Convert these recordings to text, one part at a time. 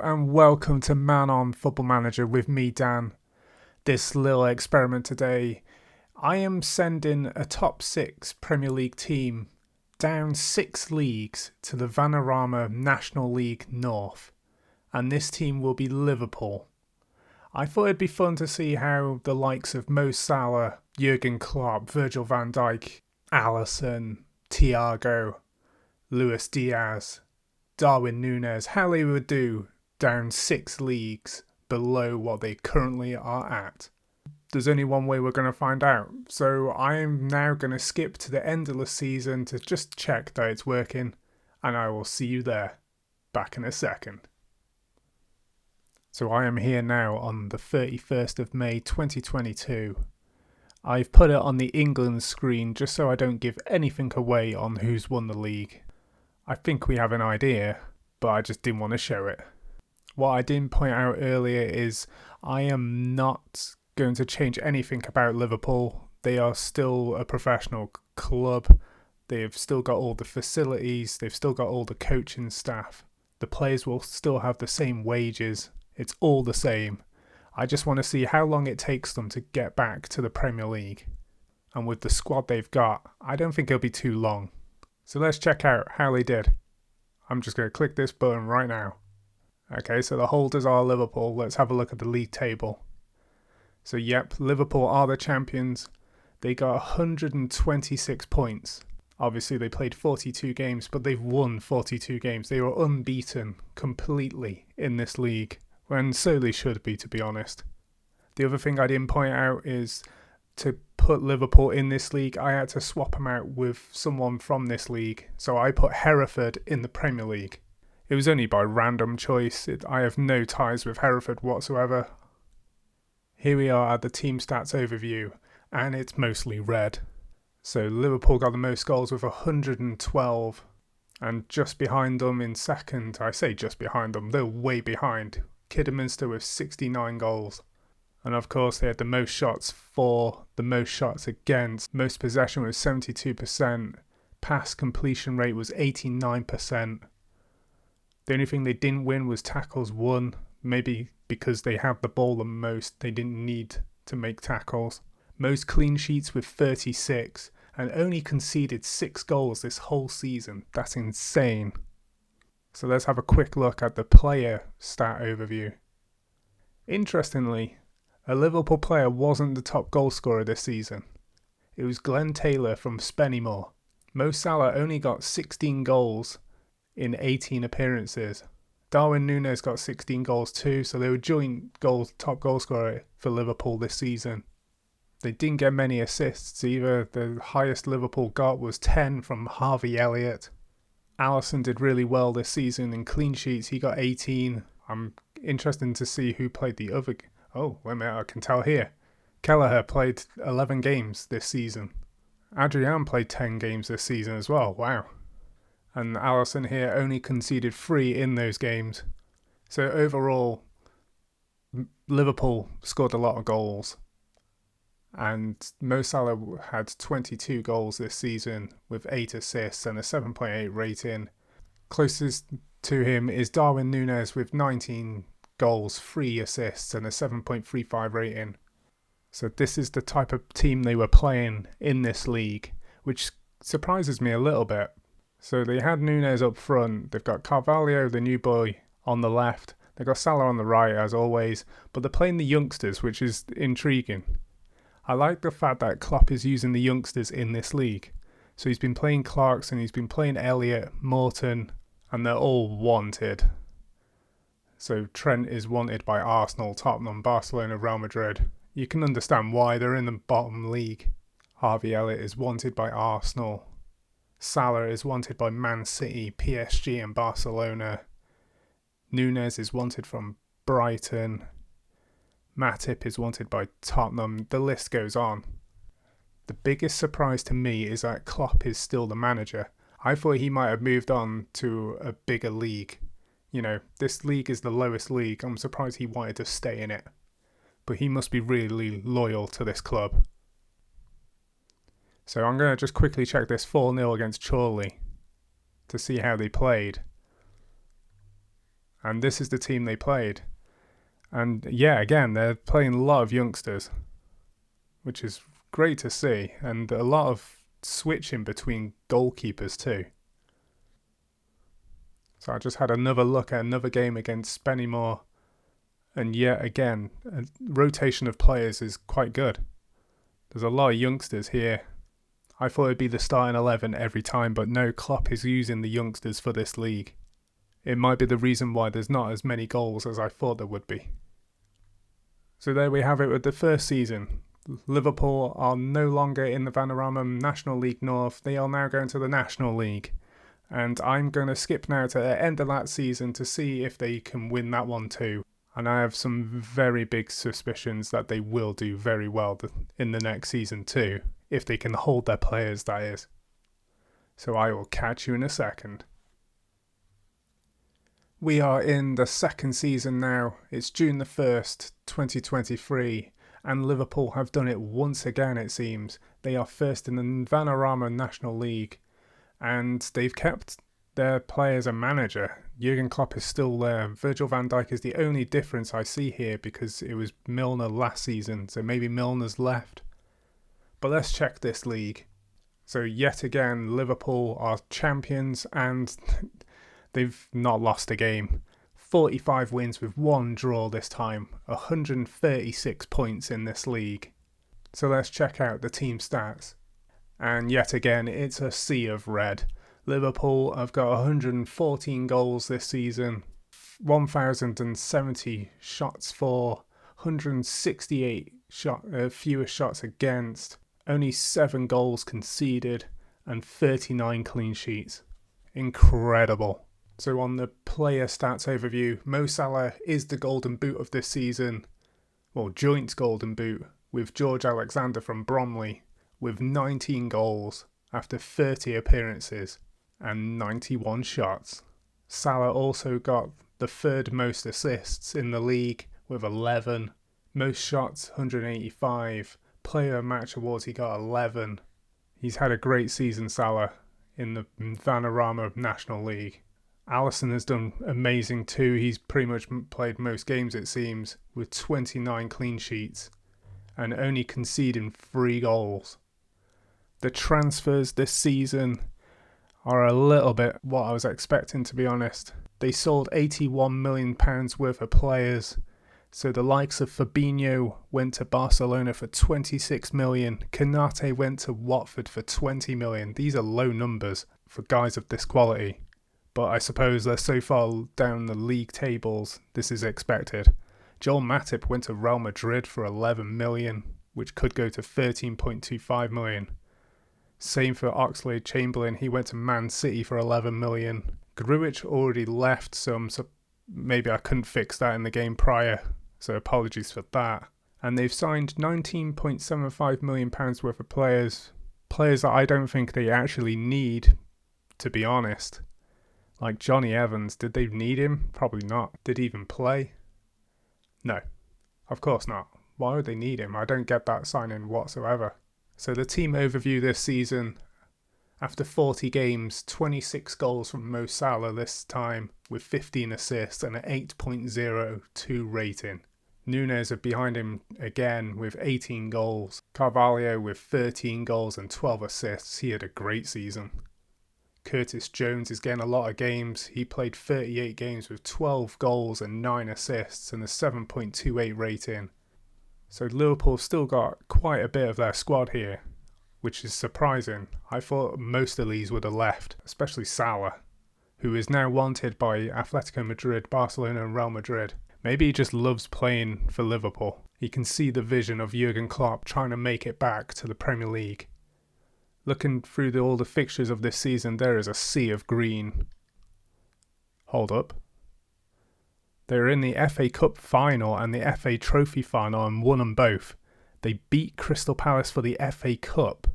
and welcome to Man on Football Manager with me, Dan. This little experiment today, I am sending a top 6 Premier League team down 6 leagues to the Vanarama National League North, and this team will be Liverpool. I thought it'd be fun to see how the likes of Mo Salah, Jurgen Klopp, Virgil van Dijk, Alisson, Thiago, Luis Diaz, Darwin Núñez, how they would do down 6 leagues below what they currently are at. There's only one way we're going to find out, so I am now going to skip to the end of the season to just check that it's working, and I will see you there, back in a second. So I am here now on the 31st of May 2022. I've put it on the England screen just so I don't give anything away on who's won the league. I think we have an idea, but I just didn't want to show it. What I didn't point out earlier is I am not going to change anything about Liverpool. They are still a professional club. They've still got all the facilities. They've still got all the coaching staff. The players will still have the same wages. It's all the same. I just want to see how long it takes them to get back to the Premier League. And with the squad they've got, I don't think it'll be too long. So let's check out how they did. I'm just going to click this button right now. Okay, so the holders are Liverpool. Let's have a look at the league table. So yep, Liverpool are the champions. They got 126 points. Obviously they played 42 games, but they've won 42 games. They were unbeaten completely in this league, and so they should be, to be honest. The other thing I didn't point out is to put Liverpool in this league, I had to swap them out with someone from this league. So I put Hereford in the Premier League. It was only by random choice. I have no ties with Hereford whatsoever. Here we are at the team stats overview, and it's mostly red. So Liverpool got the most goals with 112, and just behind them in second, I say just behind them, they're way behind, Kidderminster with 69 goals. And of course they had the most shots for, the most shots against, most possession was 72%, pass completion rate was 89%. The only thing they didn't win was tackles won, maybe because they had the ball the most, they didn't need to make tackles. Most clean sheets with 36, and only conceded 6 goals this whole season. That's insane. So let's have a quick look at the player stat overview. Interestingly, a Liverpool player wasn't the top goal scorer this season. It was Glenn Taylor from Spennymoor. Mo Salah only got 16 goals in 18 appearances. Darwin Núñez got 16 goals too, so they were joint top goal scorer for Liverpool this season. They didn't get many assists either. The highest Liverpool got was 10 from Harvey Elliott. Alisson did really well this season in clean sheets. He got 18. I'm interested to see who played the other. Oh, wait a minute, I can tell here. Kelleher played 11 games this season. Adrian played 10 games this season as well. Wow. And Alisson here only conceded 3 in those games. So overall, Liverpool scored a lot of goals. And Mo Salah had 22 goals this season with 8 assists and a 7.8 rating. Closest to him is Darwin Núñez with 19 goals, 3 assists and a 7.35 rating. So this is the type of team they were playing in this league, which surprises me a little bit. So they had Núñez up front, they've got Carvalho, the new boy, on the left, they've got Salah on the right as always, but they're playing the youngsters, which is intriguing. I like the fact that Klopp is using the youngsters in this league. So he's been playing Clarkson, he's been playing Elliott, Morton, and they're all wanted. So Trent is wanted by Arsenal, Tottenham, Barcelona, Real Madrid. You can understand why they're in the bottom league. Harvey Elliott is wanted by Arsenal. Salah is wanted by Man City, PSG and Barcelona. Núñez is wanted from Brighton. Matip is wanted by Tottenham. The list goes on. The biggest surprise to me is that Klopp is still the manager. I thought he might have moved on to a bigger league. You know, this league is the lowest league. I'm surprised he wanted to stay in it. But he must be really loyal to this club. So I'm going to just quickly check this 4-0 against Chorley to see how they played. And this is the team they played. And yeah, again, they're playing a lot of youngsters, which is great to see. And a lot of switching between goalkeepers too. So I just had another look at another game against Spennymoor. And yet again, a rotation of players is quite good. There's a lot of youngsters here. I thought it'd be the starting 11 every time, but no, Klopp is using the youngsters for this league. It might be the reason why there's not as many goals as I thought there would be. So there we have it with the first season. Liverpool are no longer in the Vanarama National League North. They are now going to the National League. And I'm going to skip now to the end of that season to see if they can win that one too. And I have some very big suspicions that they will do very well in the next season too, if they can hold their players, that is. So I will catch you in a second. We are in the second season now. It's June the 1st, 2023, and Liverpool have done it once again, it seems. They are first in the Vanarama National League, and they've kept their players and manager. Jurgen Klopp is still there. Virgil van Dijk is the only difference I see here because it was Milner last season, so maybe Milner's left. But let's check this league. So yet again, Liverpool are champions and they've not lost a game. 45 wins with 1 draw this time. 136 points in this league. So let's check out the team stats. And yet again, it's a sea of red. Liverpool have got 114 goals this season, 1,070 shots for, 168 fewer shots against, only 7 goals conceded, and 39 clean sheets. Incredible. So on the player stats overview, Mo Salah is the golden boot of this season, well, joint golden boot, with George Alexander from Bromley, with 19 goals after 30 appearances and 91 shots. Salah also got the third most assists in the league with 11, most shots 185, player match awards he got 11. He's had a great season, Salah, in the Vanarama National League. Alisson has done amazing too. He's pretty much played most games, it seems, with 29 clean sheets and only conceding 3 goals. The transfers this season are a little bit what I was expecting, to be honest. They sold £81 million worth of players. So the likes of Fabinho went to Barcelona for 26 million. Konate went to Watford for 20 million. These are low numbers for guys of this quality. But I suppose they're so far down the league tables, this is expected. Joel Matip went to Real Madrid for 11 million, which could go to 13.25 million. Same for Oxlade-Chamberlain, he went to Man City for 11 million. Grujic already left, so maybe I couldn't fix that in the game prior, so apologies for that. And they've signed £19.75 million worth of players that I don't think they actually need, to be honest. Like Johnny Evans, did they need him? Probably not. Did he even play? No, of course not. Why would they need him? I don't get that signing whatsoever. So the team overview this season, after 40 games, 26 goals from Mo Salah this time with 15 assists and an 8.02 rating. Núñez are behind him again with 18 goals. Carvalho with 13 goals and 12 assists. He had a great season. Curtis Jones is getting a lot of games. He played 38 games with 12 goals and 9 assists and a 7.28 rating. So Liverpool still got quite a bit of their squad here, which is surprising. I thought most of these would have left, especially Salah, who is now wanted by Atletico Madrid, Barcelona and Real Madrid. Maybe he just loves playing for Liverpool. He can see the vision of Jurgen Klopp trying to make it back to the Premier League. Looking through all the fixtures of this season, there is a sea of green. Hold up. They're in the FA Cup final and the FA Trophy final and won them both. They beat Crystal Palace for the FA Cup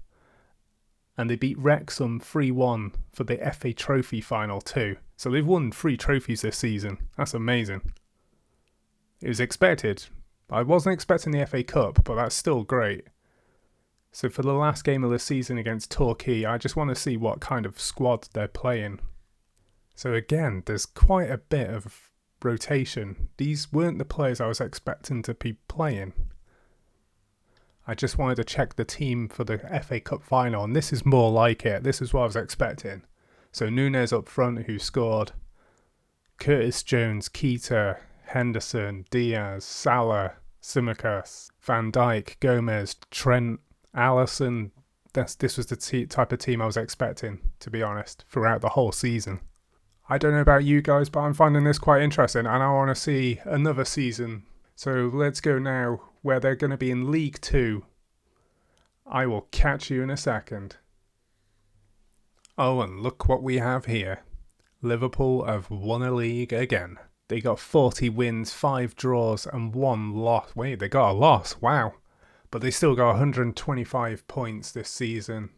and they beat Wrexham 3-1 for the FA Trophy final too. So they've won 3 trophies this season. That's amazing. It was expected. I wasn't expecting the FA Cup, but that's still great. So for the last game of the season against Torquay, I just want to see what kind of squad they're playing. So again, there's quite a bit of rotation. These weren't the players I was expecting to be playing. I just wanted to check the team for the FA Cup final, and this is more like it. This is what I was expecting. So Núñez up front, who scored. Curtis Jones, Keita, Henderson, Diaz, Salah, Tsimikas, Van Dijk, Gomez, Trent, Alisson. This was the type of team I was expecting, to be honest, throughout the whole season. I don't know about you guys, but I'm finding this quite interesting, and I want to see another season. So let's go now, where they're going to be in League 2. I will catch you in a second. Oh, and look what we have here. Liverpool have won a league again. They got 40 wins, 5 draws, and 1 loss. Wait, they got a loss. Wow. But they still got 125 points this season.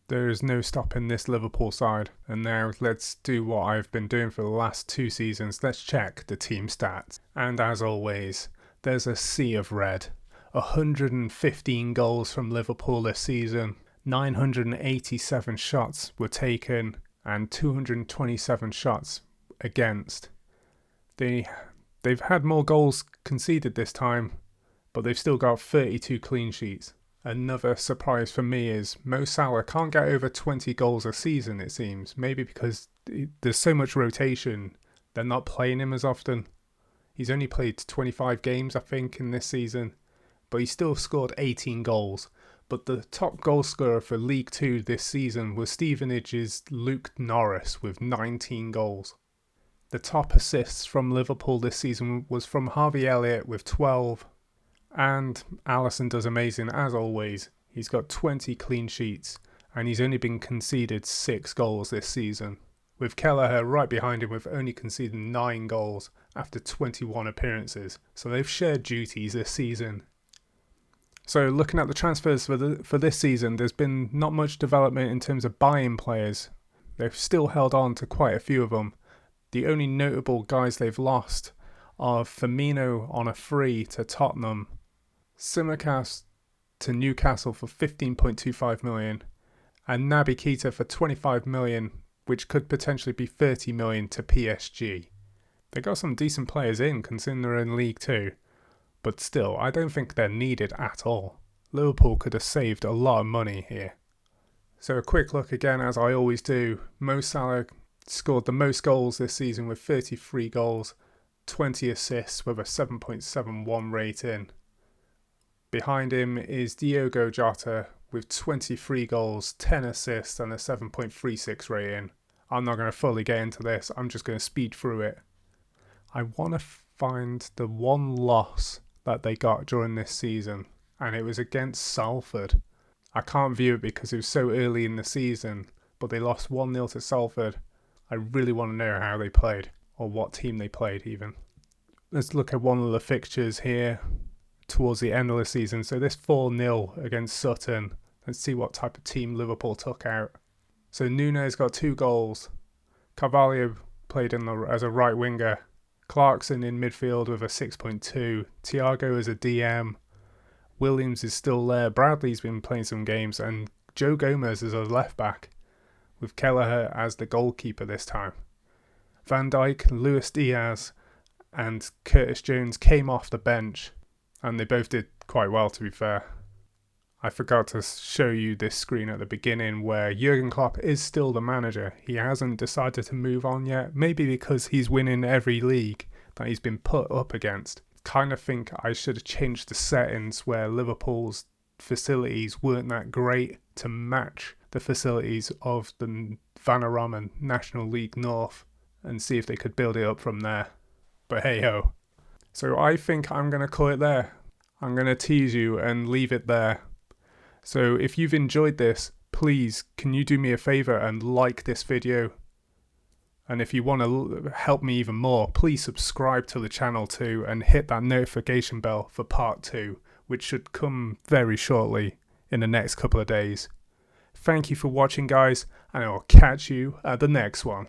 There is no stopping this Liverpool side. And now let's do what I've been doing for the last 2 seasons. Let's check the team stats. And as always, there's a sea of red. 115 goals from Liverpool this season. 987 shots were taken and 227 shots against. They've had more goals conceded this time, but they've still got 32 clean sheets. Another surprise for me is Mo Salah can't get over 20 goals a season, it seems. Maybe because there's so much rotation, they're not playing him as often. He's only played 25 games, I think, in this season, but he still scored 18 goals. But the top goal scorer for League 2 this season was Stevenage's Luke Norris with 19 goals. The top assists from Liverpool this season was from Harvey Elliott with 12. And Alisson does amazing as always. He's got 20 clean sheets and he's only been conceded 6 goals this season, with Kelleher right behind him with only conceding 9 goals after 21 appearances. So they've shared duties this season. So looking at the transfers for this season, there's been not much development in terms of buying players. They've still held on to quite a few of them. The only notable guys they've lost are Firmino on a free to Tottenham, Tsimikas to Newcastle for 15.25 million, and Naby Keita for 25 million, which could potentially be 30 million to PSG. They got some decent players in considering they're in League 2. But still, I don't think they're needed at all. Liverpool could have saved a lot of money here. So a quick look again, as I always do. Mo Salah scored the most goals this season with 33 goals, 20 assists with a 7.71 rating. Behind him is Diogo Jota with 23 goals, 10 assists and a 7.36 rating. I'm not going to fully get into this, I'm just going to speed through it. I want to find the one loss that they got during this season, and it was against Salford. I can't view it because it was so early in the season, but they lost 1-0 to Salford. I really want to know how they played, or what team they played even. Let's look at one of the fixtures here towards the end of the season. So this 4-0 against Sutton, let's see what type of team Liverpool took out. So Núñez got 2 goals. Carvalho played as a right winger. Clarkson in midfield with a 6.2. Thiago as a DM. Williams is still there. Bradley's been playing some games. And Joe Gomez is a left back, with Kelleher as the goalkeeper this time. Van Dijk, Luis Diaz and Curtis Jones came off the bench, and they both did quite well, to be fair. I forgot to show you this screen at the beginning where Jurgen Klopp is still the manager. He hasn't decided to move on yet, maybe because he's winning every league that he's been put up against. Kind of think I should have changed the settings where Liverpool's facilities weren't that great to match the facilities of the Vanarama National League North, and see if they could build it up from there. But hey ho. So I think I'm going to call it there. I'm going to tease you and leave it there. So if you've enjoyed this, please can you do me a favour and like this video? And if you want to help me even more, please subscribe to the channel too and hit that notification bell for part 2, which should come very shortly in the next couple of days. Thank you for watching, guys, and I will catch you at the next one.